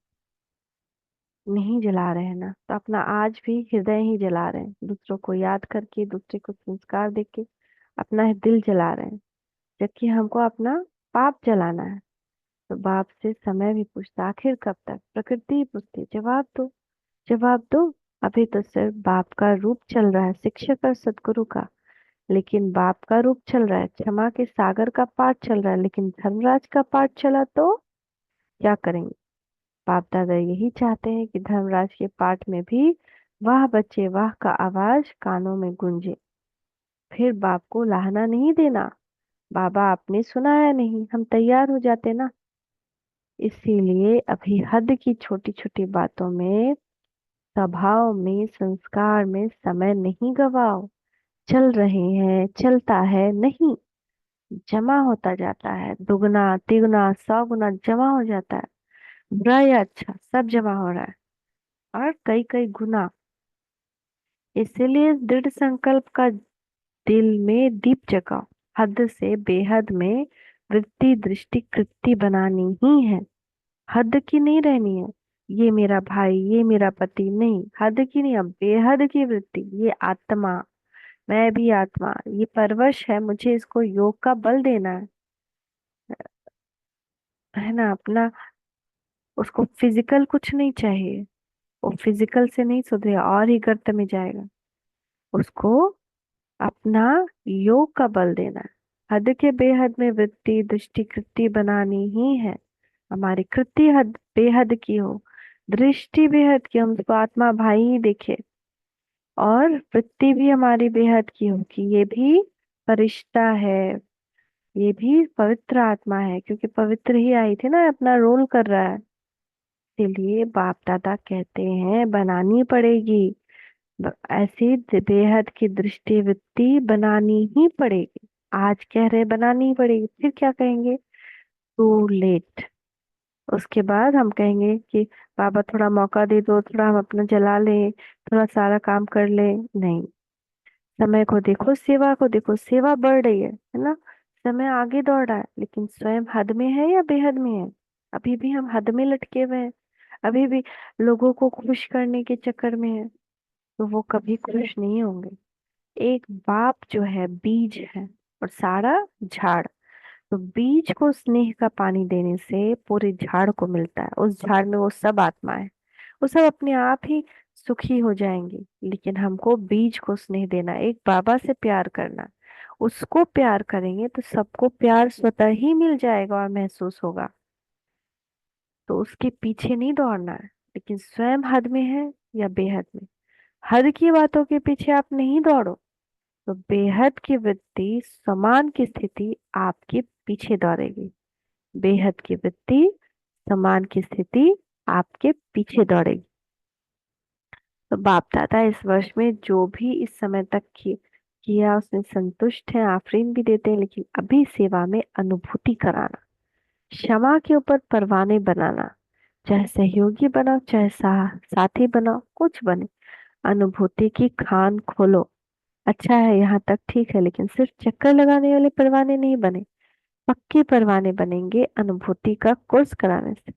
नहीं जला रहे हैं ना, तो अपना आज भी हृदय ही जला रहे हैं, दूसरों को याद करके, दूसरे को संस्कार देके अपना दिल जला रहे हैं, जबकि हमको अपना पाप जलाना है। तो बाप से समय भी पूछता आखिर कब तक? प्रकृति ही पूछती जवाब दो, जवाब दो। अभी तो सिर्फ बाप का रूप चल रहा है, शिक्षक और सदगुरु का, लेकिन बाप का रूप चल रहा है, क्षमा के सागर का पाठ चल रहा है, लेकिन धर्मराज का पाठ चला तो क्या करेंगे? बाप दादा यही चाहते हैं कि धर्मराज के पाठ में भी वाह बच्चे वाह का आवाज कानों में गूंजे। फिर बाप को लाहना नहीं देना, बाबा आपने सुनाया नहीं, हम तैयार हो जाते ना। इसीलिए अभी हद की छोटी छोटी बातों में, स्वभाव में, संस्कार में समय नहीं गवाओ। चल रहे हैं, चलता है नहीं, जमा होता जाता है, दुगना तिगुना 100 गुना जमा हो जाता है। बुरा या अच्छा सब जमा हो रहा है, और कई कई गुना। इसीलिए दृढ़ संकल्प का दिल में दीप जगाओ। हद से बेहद में वृत्ति दृष्टि कृति बनानी ही है, हद की नहीं रहनी है। ये मेरा भाई, ये मेरा पति, नहीं, हद की नहीं, अब बेहद की वृत्ति। ये आत्मा, मैं भी आत्मा, ये परवश है, मुझे इसको योग का बल देना है ना अपना। उसको फिजिकल कुछ नहीं चाहिए, वो फिजिकल से नहीं सुधरेगा और ही गर्त में जाएगा। उसको अपना योग का बल देना है। हद के बेहद में वृत्ति दृष्टि कृति बनानी ही है। हमारी कृति हद बेहद की हो, दृष्टि बेहद की, हम उसको आत्मा भाई ही देखे, और वृत्ति भी हमारी बेहद की हो कि ये भी फरिश्ता है, ये भी पवित्र आत्मा है, क्योंकि पवित्र ही आई थी ना, अपना रोल कर रहा है। इसीलिए बाप दादा कहते हैं बनानी पड़ेगी, ऐसी बेहद की दृष्टि वृत्ति बनानी ही पड़ेगी। आज कह रहे बनानी ही पड़ेगी, फिर क्या कहेंगे? Too late. उसके बाद हम कहेंगे कि बाबा थोड़ा मौका दे दो, थोड़ा हम अपना जला लें, थोड़ा सारा काम कर ले। नहीं, समय को देखो, सेवा को देखो, सेवा बढ़ रही है ना? समय आगे दौड़ रहा है, लेकिन स्वयं हद में है या बेहद में है? अभी भी हम हद में लटके हुए हैं, अभी भी लोगों को खुश करने के चक्कर में है, तो वो कभी खुश नहीं होंगे। एक बाप जो है बीज है, और सारा झाड़। तो बीज को स्नेह का पानी देने से पूरे झाड़ को मिलता है, उस झाड़ में वो सब आत्मा है, वो सब अपने आप ही सुखी हो जाएंगी। लेकिन हमको बीज को स्नेह देना, एक बाबा से प्यार करना, उसको प्यार करेंगे तो सबको प्यार स्वतः ही मिल जाएगा और महसूस होगा। तो उसके पीछे नहीं दौड़ना है, लेकिन स्वयं हद में है या बेहद में, हद की बातों के पीछे आप नहीं दौड़ो, तो बेहद की वृत्ति समान की स्थिति आपके पीछे दौड़ेगी। बेहद की वृत्ति समान की स्थिति आपके पीछे दौड़ेगी। तो बाप दादा इस वर्ष में जो भी इस समय तक किया उसमें संतुष्ट है, आफरीन भी देते हैं, लेकिन अभी सेवा में अनुभूति कराना, क्षमा के ऊपर परवाने बनाना, चाहे सहयोगी बनाओ, चाहे साथी बनाओ, कुछ बने, अनुभूति की खान खोलो। अच्छा है यहाँ तक ठीक है, लेकिन सिर्फ चक्कर लगाने वाले परवाने नहीं बने, पक्के परवाने बनेंगे अनुभूति का कोर्स कराने से।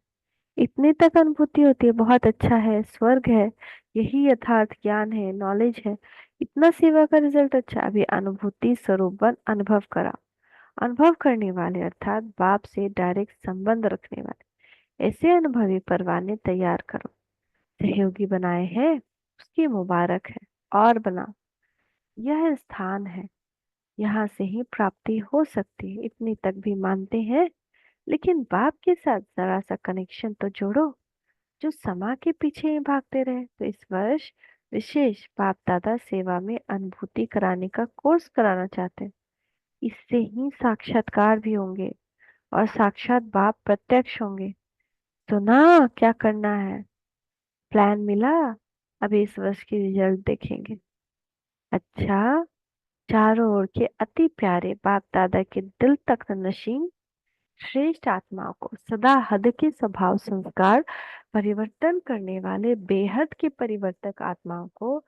इतने तक अनुभूति होती है, बहुत अच्छा है, स्वर्ग है, यही यथार्थ ज्ञान है, नॉलेज है, इतना सेवा का रिजल्ट अच्छा। अभी अनुभूति स्वरूप बन, अनुभव करा। अनुभव करने वाले अर्थात बाप से डायरेक्ट संबंध रखने वाले ऐसे अनुभवी परवाने तैयार करो। सहयोगी बनाए हैं, उसकी मुबारक है, और बनाओ। यह स्थान है, यहाँ से ही प्राप्ति हो सकती है, इतनी तक भी मानते हैं। लेकिन बाप के साथ जरा सा कनेक्शन तो जोड़ो, जो समा के पीछे ही भागते रहे। तो इस वर्ष विशेष बाप दादा सेवा में अनुभूति कराने का कोर्स कराना चाहते हैं। इससे ही साक्षात्कार भी होंगे और साक्षात बाप प्रत्यक्ष होंगे। तो ना क्या करना है, प्लान मिला। अभी इस वर्ष की रिजल्ट देखेंगे। अच्छा, चारों ओर के अति प्यारे बाप दादा के दिल तक नशीन श्रेष्ठ आत्माओं को सदा हद के स्वभाव संस्कार परिवर्तन करने वाले बेहद के परिवर्तक आत्माओं को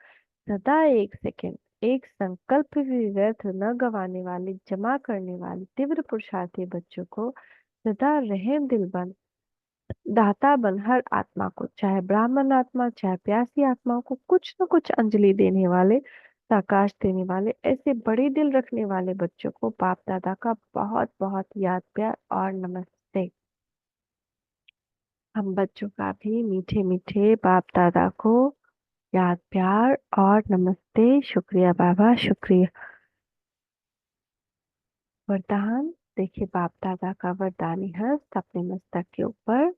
सदा एक सेकंड एक संकल्प भी व्यर्थ न गवाने वाले जमा करने वाले तीव्र पुरुषार्थी बच्चों को सदा रहम दिल बन दाता बन हर आत्मा को, चाहे ब्राह्मण आत्मा चाहे प्यासी आत्माओं को कुछ न कुछ अंजलि देने वाले, प्रकाश देने वाले, ऐसे बड़े दिल रखने वाले बच्चों को बाप दादा का बहुत बहुत याद प्यार और नमस्ते। हम बच्चों का भी मीठे मीठे बाप दादा को याद प्यार और नमस्ते। शुक्रिया बाबा, शुक्रिया। वरदान देखिए, बाप दादा का वरदानी हस्त अपने मस्तक के ऊपर।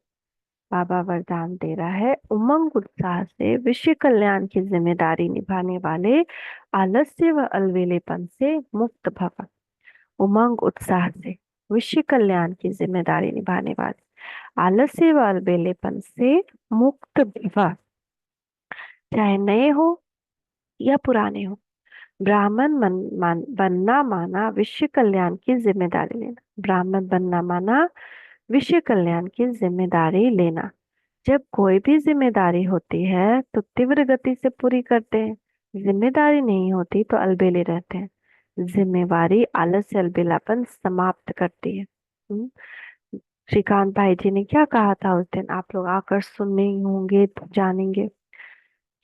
बाबा वरदान दे रहा है, उमंग उत्साह से विश्व कल्याण की जिम्मेदारी निभाने वाले आलस्य व अलवेलेपन से मुक्त भव। उमंग उत्साह से विश्व कल्याण की जिम्मेदारी निभाने वाले आलस्य व अलबेलेपन से मुक्त भव। चाहे नए हो या पुराने हो, ब्राह्मण बनना माना विश्व कल्याण की जिम्मेदारी लेना। ब्राह्मण बनना माना विश्व कल्याण की जिम्मेदारी लेना। जब कोई भी जिम्मेदारी होती है तो तीव्र गति से पूरी करते हैं, जिम्मेदारी नहीं होती तो अलबेले रहते हैं। जिम्मेवारी आलस्य अलबेलापन समाप्त करती है। श्रीकांत भाई जी ने क्या कहा था उस दिन, आप लोग आकर सुनने ही होंगे तो जानेंगे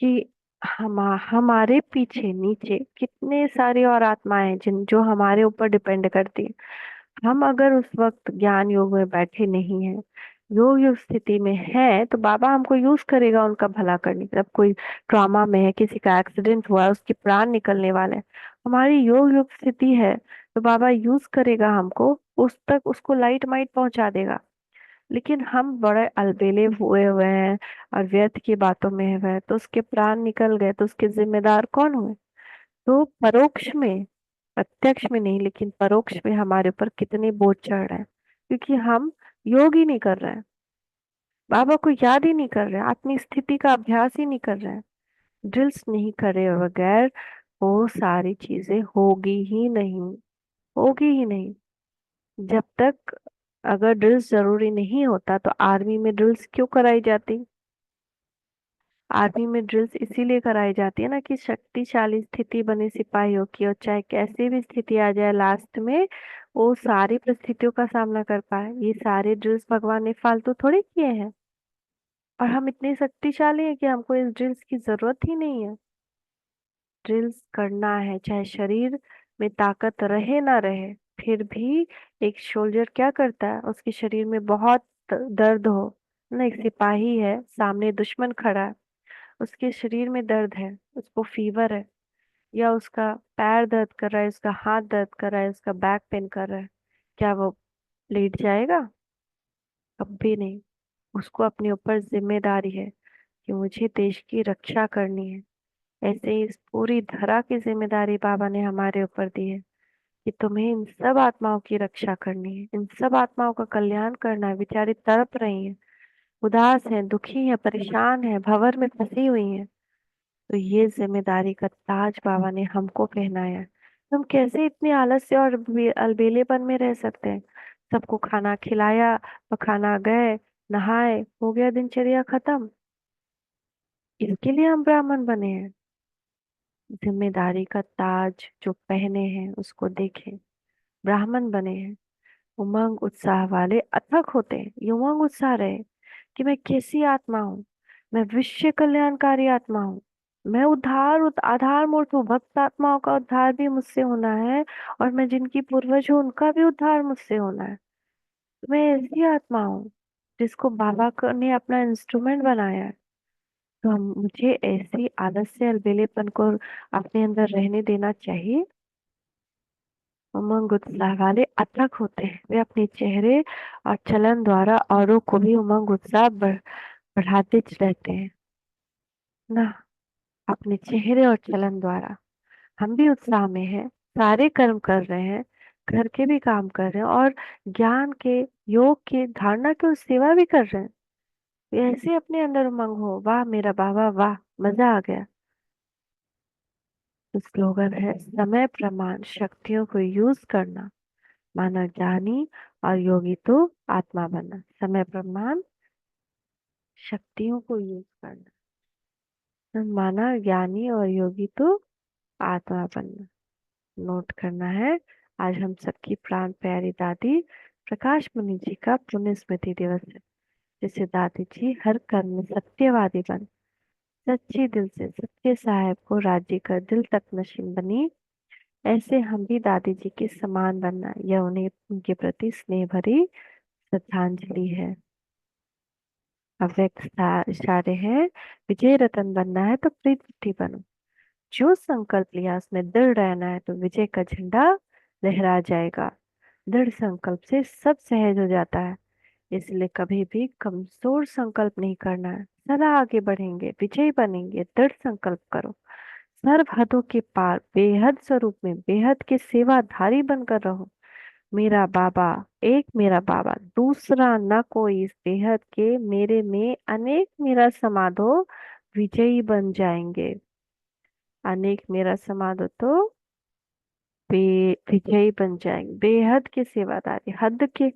कि हमारे पीछे नीचे कितने सारी और आत्माएं हैं जिन जो हमारे ऊपर डिपेंड करती है। हम अगर उस वक्त ज्ञान योग में बैठे नहीं हैं, योग योग स्थिति में है, तो बाबा हमको यूज करेगा उनका भला करने के लिए। अब कोई ट्रॉमा में है, किसी का एक्सीडेंट हुआ है, उसके प्राण निकलने वाले हैं, हमारी योग योग स्थिति है, तो बाबा यूज करेगा हमको, उस तक उसको लाइट माइट पहुंचा देगा। लेकिन हम बड़े अलबेले हुए हुए हैं और व्यर्थ की बातों में हुए हैं, तो उसके प्राण निकल गए तो उसके जिम्मेदार कौन हुए। तो परोक्ष में, प्रत्यक्ष में नहीं लेकिन परोक्ष में हमारे ऊपर कितने बोझ चढ़ रहे हैं, क्योंकि हम योग ही नहीं कर रहे हैं, बाबा को याद ही नहीं कर रहे हैं, आत्मी स्थिति का अभ्यास ही नहीं कर रहे हैं। ड्रिल्स नहीं करे बगैर वो सारी चीजें होगी ही नहीं, होगी ही नहीं। जब तक, अगर ड्रिल्स जरूरी नहीं होता तो आर्मी में ड्रिल्स क्यों कराई जाती। आर्मी में ड्रिल्स इसीलिए कराई जाती है ना कि शक्तिशाली स्थिति बने सिपाहियों की, और चाहे कैसी भी स्थिति आ जाए लास्ट में वो सारी परिस्थितियों का सामना कर पाए। ये सारे ड्रिल्स भगवान ने फालतू थोड़ी किए हैं, और हम इतने शक्तिशाली हैं कि हमको इस ड्रिल्स की जरूरत ही नहीं है। ड्रिल्स करना है, चाहे शरीर में ताकत रहे ना रहे, फिर भी एक सोल्जर क्या करता है, उसके शरीर में बहुत दर्द हो ना, एक सिपाही है सामने दुश्मन खड़ा है, उसके शरीर में दर्द है, उसको फीवर है, या उसका पैर दर्द कर रहा है, उसका हाथ दर्द कर रहा है, उसका बैक पेन कर रहा है, क्या वो लेट जाएगा? कभी नहीं। उसको अपने ऊपर जिम्मेदारी है कि मुझे देश की रक्षा करनी है। ऐसे ही इस पूरी धरा की जिम्मेदारी बाबा ने हमारे ऊपर दी है कि तुम्हें इन सब आत्माओं की रक्षा करनी है, इन सब आत्माओं का कल्याण करना है। बेचारी तड़प रही हैं, उदास हैं, दुखी हैं, परेशान हैं, भंवर में फंसी हुई हैं। तो ये जिम्मेदारी का ताज बाबा ने हमको पहनाया है। हम कैसे इतने आलस्य और अलबेलेपन में रह सकते हैं। सबको खाना खिलाया, पखाना गए, नहाए, हो गया दिनचर्या खत्म। इसके लिए हम ब्राह्मण बने हैं। जिम्मेदारी का ताज जो पहने हैं उसको देखें। ब्राह्मण बने हैं, उमंग उत्साह वाले अथक होते हैं। ये उमंग उत्साह रहे कि मैं कैसी आत्मा हूँ, मैं विश्व कल्याणकारी आत्मा हूँ, मैं आधार मूर्त हूँ, भक्त आत्माओं का उद्धार भी मुझसे होना है, और मैं जिनकी पूर्वज हूँ उनका भी उद्धार मुझसे होना है। तो मैं ऐसी आत्मा हूँ जिसको बाबा ने अपना इंस्ट्रूमेंट बनाया है। तो हम मुझे ऐसी आदत से अलबेलेपन को अपने अंदर रहने देना चाहिए। उमंग उत्साह वाले अथक होते हैं। वे अपने चेहरे और चलन द्वारा औरों को भी उमंग उत्साह बढ़ाते रहते हैं ना। अपने चेहरे और चलन द्वारा हम भी उत्साह में हैं, सारे कर्म कर रहे हैं, घर के भी काम कर रहे हैं और ज्ञान के, योग के, धारणा के उस सेवा भी कर रहे हैं। ये ऐसे अपने अंदर उमंग हो, वाह मेरा बाबा वाह, मजा आ गया। तो स्लोगन है, समय प्रमाण शक्तियों को यूज करना, माना ज्ञानी और योगी तो आत्मा बनना। समय प्रमाण शक्तियों को यूज करना, माना ज्ञानी और योगी तो आत्मा बनना। नोट करना है, आज हम सबकी प्राण प्यारी दादी प्रकाश मुनि जी का पुण्य स्मृति दिवस है। जिसे दादी जी हर कर्म में सत्यवादी बन, सच्चे दिल से सच्चे साहेब को राज्य कर दिल तक नशीन बनी, ऐसे हम भी दादी जी के समान बनना, यह उन्हें उनके प्रति स्नेह भरी श्रद्धांजलि है। अव्यक्त इशारे हैं, विजय रतन बनना है तो प्रीति बनो। जो संकल्प लिया उसमें दृढ़ रहना है तो विजय का झंडा लहरा जाएगा। दृढ़ संकल्प से सब सहज हो जाता है, इसलिए कभी भी कमजोर संकल्प नहीं करना है। सदा आगे बढ़ेंगे, विजयी बनेंगे। दृढ़ संकल्प करो, सर्व हदों के पार बेहद स्वरूप में बेहद के सेवाधारी बनकर रहो। मेरा बाबा, एक मेरा बाबा, दूसरा न कोई, इस बेहद के मेरे में अनेक मेरा समाधो, विजयी बन जाएंगे। अनेक मेरा समाधो तो विजयी बन जाएंगे। बेहद के सेवादारी, हद के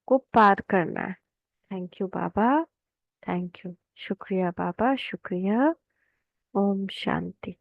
को पार करना है। Thank you Baba, thank you. शुक्रिया बाबा, शुक्रिया। ओम शांति।